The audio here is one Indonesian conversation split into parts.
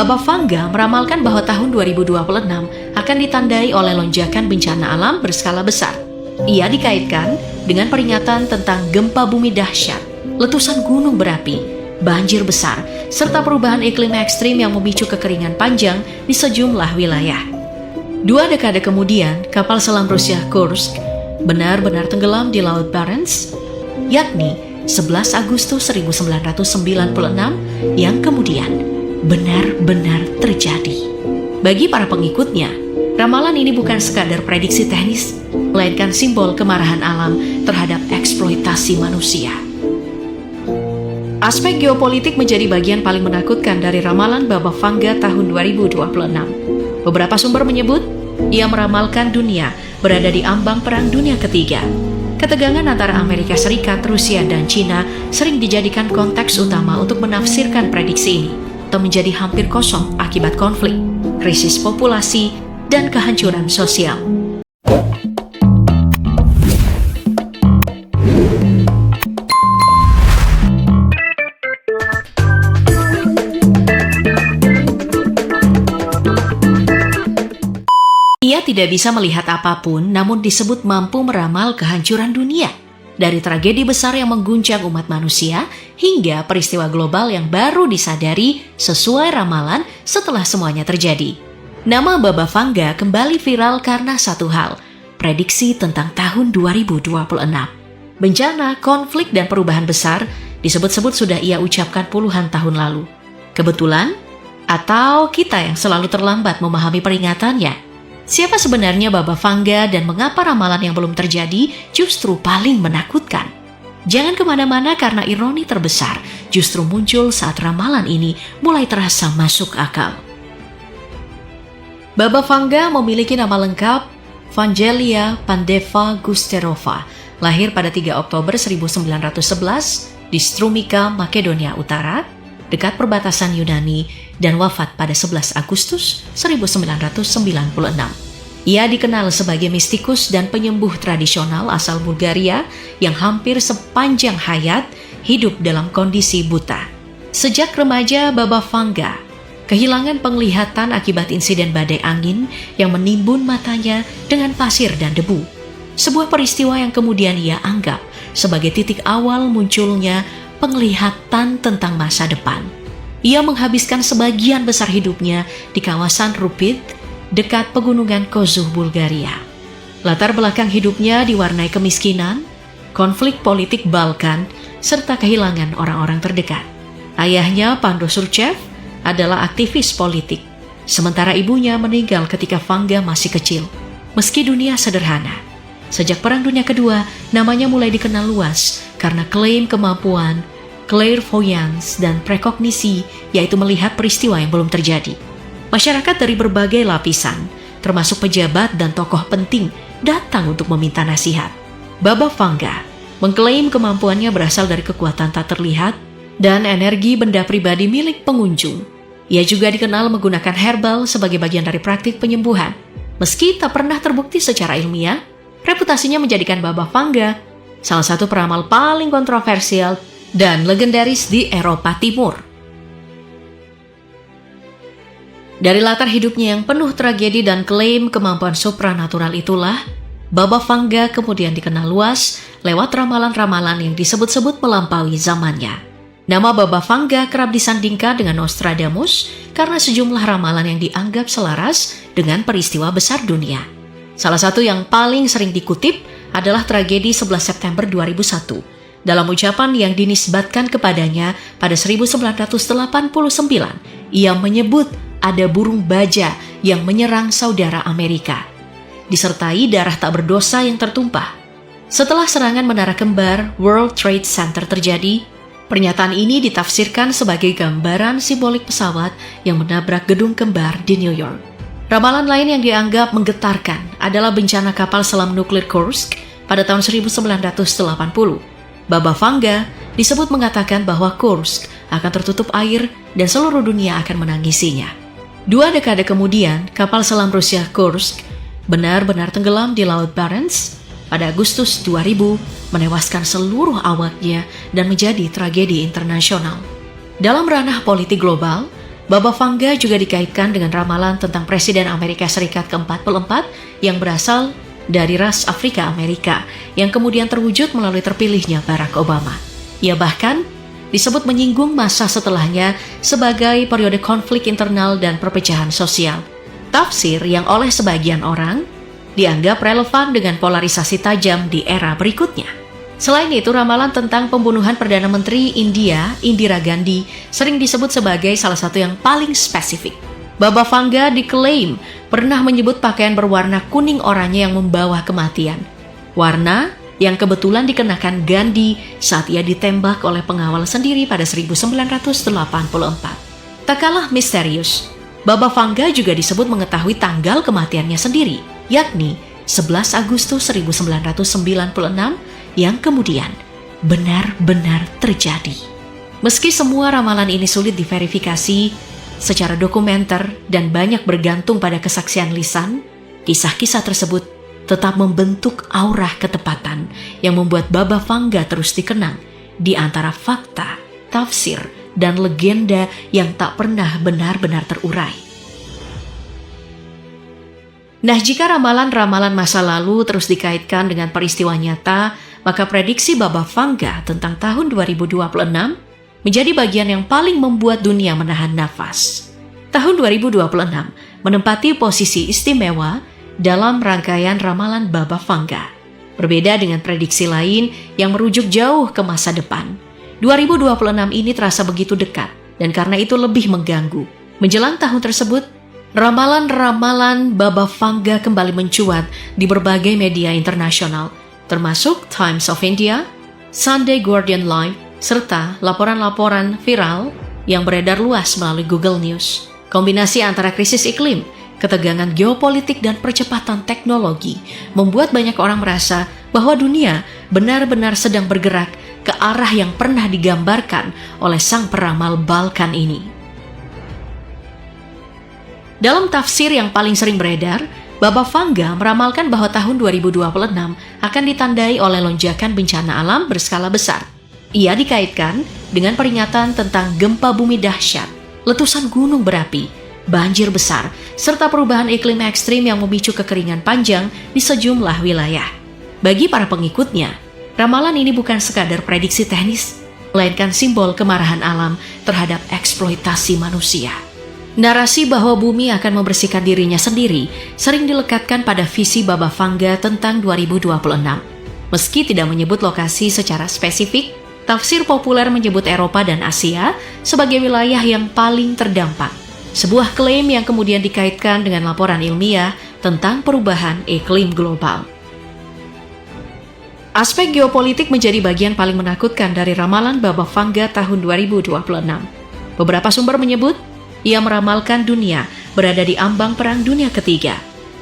Baba Vanga meramalkan bahwa tahun 2026 akan ditandai oleh lonjakan bencana alam berskala besar. Ia dikaitkan dengan peringatan tentang gempa bumi dahsyat, letusan gunung berapi, banjir besar, serta perubahan iklim ekstrim yang memicu kekeringan panjang di sejumlah wilayah. 2 dekade kemudian, kapal selam Rusia Kursk benar-benar tenggelam di Laut Barents, yakni 11 Agustus 1996 yang kemudian benar-benar terjadi. Bagi para pengikutnya, ramalan ini bukan sekadar prediksi teknis, melainkan simbol kemarahan alam terhadap eksploitasi manusia. Aspek geopolitik menjadi bagian paling menakutkan dari ramalan Baba Vanga tahun 2026. Beberapa sumber menyebut, ia meramalkan dunia berada di ambang Perang Dunia Ketiga. Ketegangan antara Amerika Serikat, Rusia, dan China sering dijadikan konteks utama untuk menafsirkan prediksi ini, atau menjadi hampir kosong akibat konflik, krisis populasi, dan kehancuran sosial. Ia tidak bisa melihat apapun, namun disebut mampu meramal kehancuran dunia. Dari tragedi besar yang mengguncang umat manusia, hingga peristiwa global yang baru disadari sesuai ramalan setelah semuanya terjadi. Nama Baba Vanga kembali viral karena satu hal, prediksi tentang tahun 2026. Bencana, konflik, dan perubahan besar disebut-sebut sudah ia ucapkan puluhan tahun lalu. Kebetulan? Atau kita yang selalu terlambat memahami peringatannya? Siapa sebenarnya Baba Vanga dan mengapa ramalan yang belum terjadi justru paling menakutkan? Jangan kemana-mana karena ironi terbesar justru muncul saat ramalan ini mulai terasa masuk akal. Baba Vanga memiliki nama lengkap Vangelia Pandeva Gusterova, lahir pada 3 Oktober 1911 di Strumica, Makedonia Utara, dekat perbatasan Yunani, dan wafat pada 11 Agustus 1996. Ia dikenal sebagai mistikus dan penyembuh tradisional asal Bulgaria yang hampir sepanjang hayat hidup dalam kondisi buta. Sejak remaja, Baba Vanga kehilangan penglihatan akibat insiden badai angin yang menimbun matanya dengan pasir dan debu. Sebuah peristiwa yang kemudian ia anggap sebagai titik awal munculnya penglihatan tentang masa depan. Ia menghabiskan sebagian besar hidupnya di kawasan Rupit, dekat pegunungan Kozuh, Bulgaria. Latar belakang hidupnya diwarnai kemiskinan, konflik politik Balkan, serta kehilangan orang-orang terdekat. Ayahnya, Pando Surchev, adalah aktivis politik, sementara ibunya meninggal ketika Vanga masih kecil. Meski dunia sederhana, sejak Perang Dunia Kedua, namanya mulai dikenal luas karena klaim kemampuan, clairvoyance, dan prekognisi, yaitu melihat peristiwa yang belum terjadi. Masyarakat dari berbagai lapisan, termasuk pejabat dan tokoh penting, datang untuk meminta nasihat. Baba Vanga mengklaim kemampuannya berasal dari kekuatan tak terlihat dan energi benda pribadi milik pengunjung. Ia juga dikenal menggunakan herbal sebagai bagian dari praktik penyembuhan. Meski tak pernah terbukti secara ilmiah, reputasinya menjadikan Baba Vanga salah satu peramal paling kontroversial dan legendaris di Eropa Timur. Dari latar hidupnya yang penuh tragedi dan klaim kemampuan supranatural itulah, Baba Vanga kemudian dikenal luas lewat ramalan-ramalan yang disebut-sebut melampaui zamannya. Nama Baba Vanga kerap disandingkan dengan Nostradamus karena sejumlah ramalan yang dianggap selaras dengan peristiwa besar dunia. Salah satu yang paling sering dikutip adalah tragedi 11 September 2001. Dalam ucapan yang dinisbatkan kepadanya pada 1989, ia menyebut ada burung baja yang menyerang saudara Amerika, disertai darah tak berdosa yang tertumpah. Setelah serangan menara kembar World Trade Center terjadi, pernyataan ini ditafsirkan sebagai gambaran simbolik pesawat yang menabrak gedung kembar di New York. Ramalan lain yang dianggap menggetarkan adalah bencana kapal selam nuklir Kursk pada tahun 1980. Baba Vanga disebut mengatakan bahwa Kursk akan tertutup air dan seluruh dunia akan menangisinya. 2 dekade kemudian, kapal selam Rusia Kursk benar-benar tenggelam di Laut Barents pada Agustus 2000, menewaskan seluruh awaknya dan menjadi tragedi internasional. Dalam ranah politik global, Baba Vanga juga dikaitkan dengan ramalan tentang Presiden Amerika Serikat ke-44 yang berasal dari ras Afrika Amerika, yang kemudian terwujud melalui terpilihnya Barack Obama. Ia bahkan disebut menyinggung masa setelahnya sebagai periode konflik internal dan perpecahan sosial. Tafsir yang oleh sebagian orang dianggap relevan dengan polarisasi tajam di era berikutnya. Selain itu, ramalan tentang pembunuhan Perdana Menteri India, Indira Gandhi, sering disebut sebagai salah satu yang paling spesifik. Baba Vanga diklaim pernah menyebut pakaian berwarna kuning oranye yang membawa kematian. Warna yang kebetulan dikenakan Gandhi saat ia ditembak oleh pengawal sendiri pada 1984. Tak kalah misterius, Baba Vanga juga disebut mengetahui tanggal kematiannya sendiri, yakni 11 Agustus 1996, yang kemudian benar-benar terjadi. Meski semua ramalan ini sulit diverifikasi secara dokumenter dan banyak bergantung pada kesaksian lisan, kisah-kisah tersebut tetap membentuk aura ketepatan yang membuat Baba Vanga terus dikenang di antara fakta, tafsir, dan legenda yang tak pernah benar-benar terurai. Nah, jika ramalan-ramalan masa lalu terus dikaitkan dengan peristiwa nyata, maka prediksi Baba Vanga tentang tahun 2026 menjadi bagian yang paling membuat dunia menahan nafas. Tahun 2026 menempati posisi istimewa dalam rangkaian ramalan Baba Vanga. Berbeda dengan prediksi lain yang merujuk jauh ke masa depan, 2026 ini terasa begitu dekat dan karena itu lebih mengganggu. Menjelang tahun tersebut, ramalan-ramalan Baba Vanga kembali mencuat di berbagai media internasional, termasuk Times of India, Sunday Guardian Live, serta laporan-laporan viral yang beredar luas melalui Google News. Kombinasi antara krisis iklim, ketegangan geopolitik, dan percepatan teknologi membuat banyak orang merasa bahwa dunia benar-benar sedang bergerak ke arah yang pernah digambarkan oleh sang peramal Balkan ini. Dalam tafsir yang paling sering beredar, Baba Vanga meramalkan bahwa tahun 2026 akan ditandai oleh lonjakan bencana alam berskala besar. Ia dikaitkan dengan peringatan tentang gempa bumi dahsyat, letusan gunung berapi, banjir besar, serta perubahan iklim ekstrim yang memicu kekeringan panjang di sejumlah wilayah. Bagi para pengikutnya, ramalan ini bukan sekadar prediksi teknis, melainkan simbol kemarahan alam terhadap eksploitasi manusia. Narasi bahwa bumi akan membersihkan dirinya sendiri sering dilekatkan pada visi Baba Vanga tentang 2026. Meski tidak menyebut lokasi secara spesifik, tafsir populer menyebut Eropa dan Asia sebagai wilayah yang paling terdampak. Sebuah klaim yang kemudian dikaitkan dengan laporan ilmiah tentang perubahan iklim global. Aspek geopolitik menjadi bagian paling menakutkan dari ramalan Baba Vanga tahun 2026. Beberapa sumber menyebut ia meramalkan dunia berada di ambang Perang Dunia Ketiga.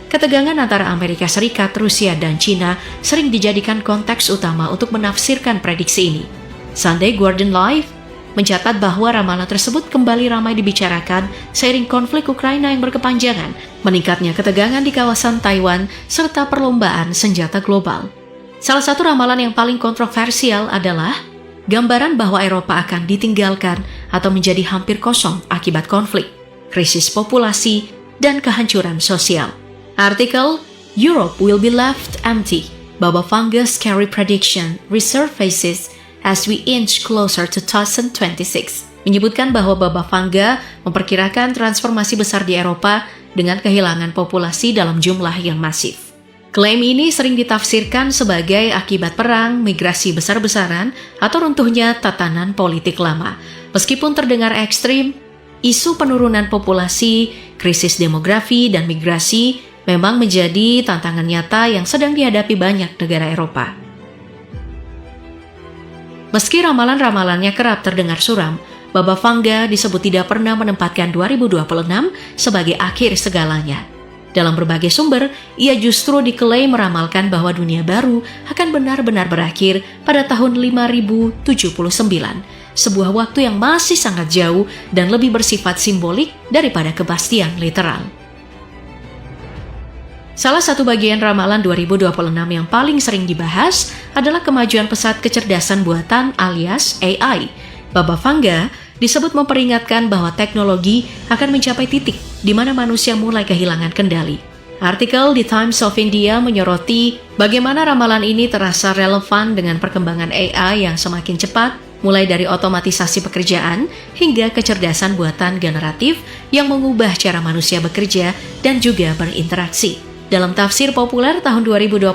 Ketegangan antara Amerika Serikat, Rusia, dan China sering dijadikan konteks utama untuk menafsirkan prediksi ini. Sunday Guardian Live mencatat bahwa ramalan tersebut kembali ramai dibicarakan seiring konflik Ukraina yang berkepanjangan, meningkatnya ketegangan di kawasan Taiwan, serta perlombaan senjata global. Salah satu ramalan yang paling kontroversial adalah gambaran bahwa Eropa akan ditinggalkan atau menjadi hampir kosong akibat konflik, krisis populasi, dan kehancuran sosial. Artikel Europe Will Be Left Empty, Baba Vanga's Scary Prediction Resurfaces as We Inch Closer to 2026, menyebutkan bahwa Baba Vanga memperkirakan transformasi besar di Eropa dengan kehilangan populasi dalam jumlah yang masif. Klaim ini sering ditafsirkan sebagai akibat perang, migrasi besar-besaran, atau runtuhnya tatanan politik lama. Meskipun terdengar ekstrim, isu penurunan populasi, krisis demografi, dan migrasi memang menjadi tantangan nyata yang sedang dihadapi banyak negara Eropa. Meski ramalan-ramalannya kerap terdengar suram, Baba Vanga disebut tidak pernah menempatkan 2026 sebagai akhir segalanya. Dalam berbagai sumber, ia justru diklaim meramalkan bahwa dunia baru akan benar-benar berakhir pada tahun 5079, sebuah waktu yang masih sangat jauh dan lebih bersifat simbolik daripada kepastian literal. Salah satu bagian ramalan 2026 yang paling sering dibahas adalah kemajuan pesat kecerdasan buatan alias AI. Baba Vanga disebut memperingatkan bahwa teknologi akan mencapai titik di mana manusia mulai kehilangan kendali. Artikel di Times of India menyoroti bagaimana ramalan ini terasa relevan dengan perkembangan AI yang semakin cepat, mulai dari otomatisasi pekerjaan hingga kecerdasan buatan generatif yang mengubah cara manusia bekerja dan juga berinteraksi. Dalam tafsir populer tahun 2026,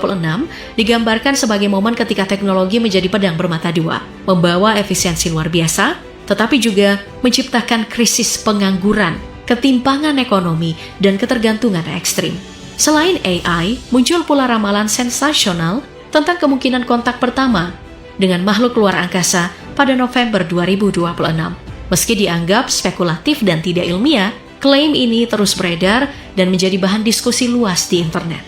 digambarkan sebagai momen ketika teknologi menjadi pedang bermata dua, membawa efisiensi luar biasa, tetapi juga menciptakan krisis pengangguran, ketimpangan ekonomi, dan ketergantungan ekstrim. Selain AI, muncul pula ramalan sensasional tentang kemungkinan kontak pertama dengan makhluk luar angkasa pada November 2026. Meski dianggap spekulatif dan tidak ilmiah, klaim ini terus beredar dan menjadi bahan diskusi luas di internet.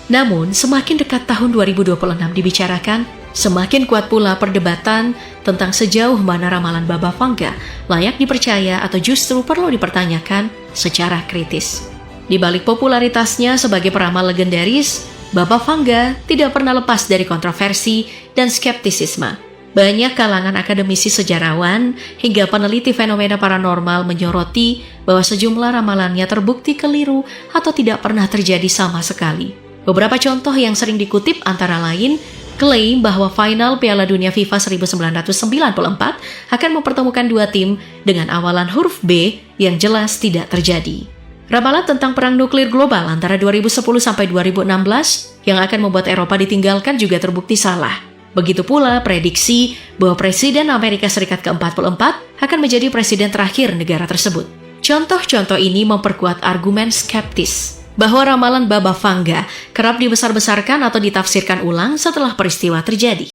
Namun, semakin dekat tahun 2026 dibicarakan, semakin kuat pula perdebatan tentang sejauh mana ramalan Baba Vanga layak dipercaya atau justru perlu dipertanyakan secara kritis. Di balik popularitasnya sebagai peramal legendaris, Baba Vanga tidak pernah lepas dari kontroversi dan skeptisisme. Banyak kalangan akademisi sejarawan hingga peneliti fenomena paranormal menyoroti bahwa sejumlah ramalannya terbukti keliru atau tidak pernah terjadi sama sekali. Beberapa contoh yang sering dikutip antara lain, klaim bahwa final Piala Dunia FIFA 1994 akan mempertemukan dua tim dengan awalan huruf B yang jelas tidak terjadi. Ramalan tentang perang nuklir global antara 2010 sampai 2016 yang akan membuat Eropa ditinggalkan juga terbukti salah. Begitu pula prediksi bahwa Presiden Amerika Serikat ke-44 akan menjadi presiden terakhir negara tersebut. Contoh-contoh ini memperkuat argumen skeptis bahwa ramalan Baba Vanga kerap dibesar-besarkan atau ditafsirkan ulang setelah peristiwa terjadi.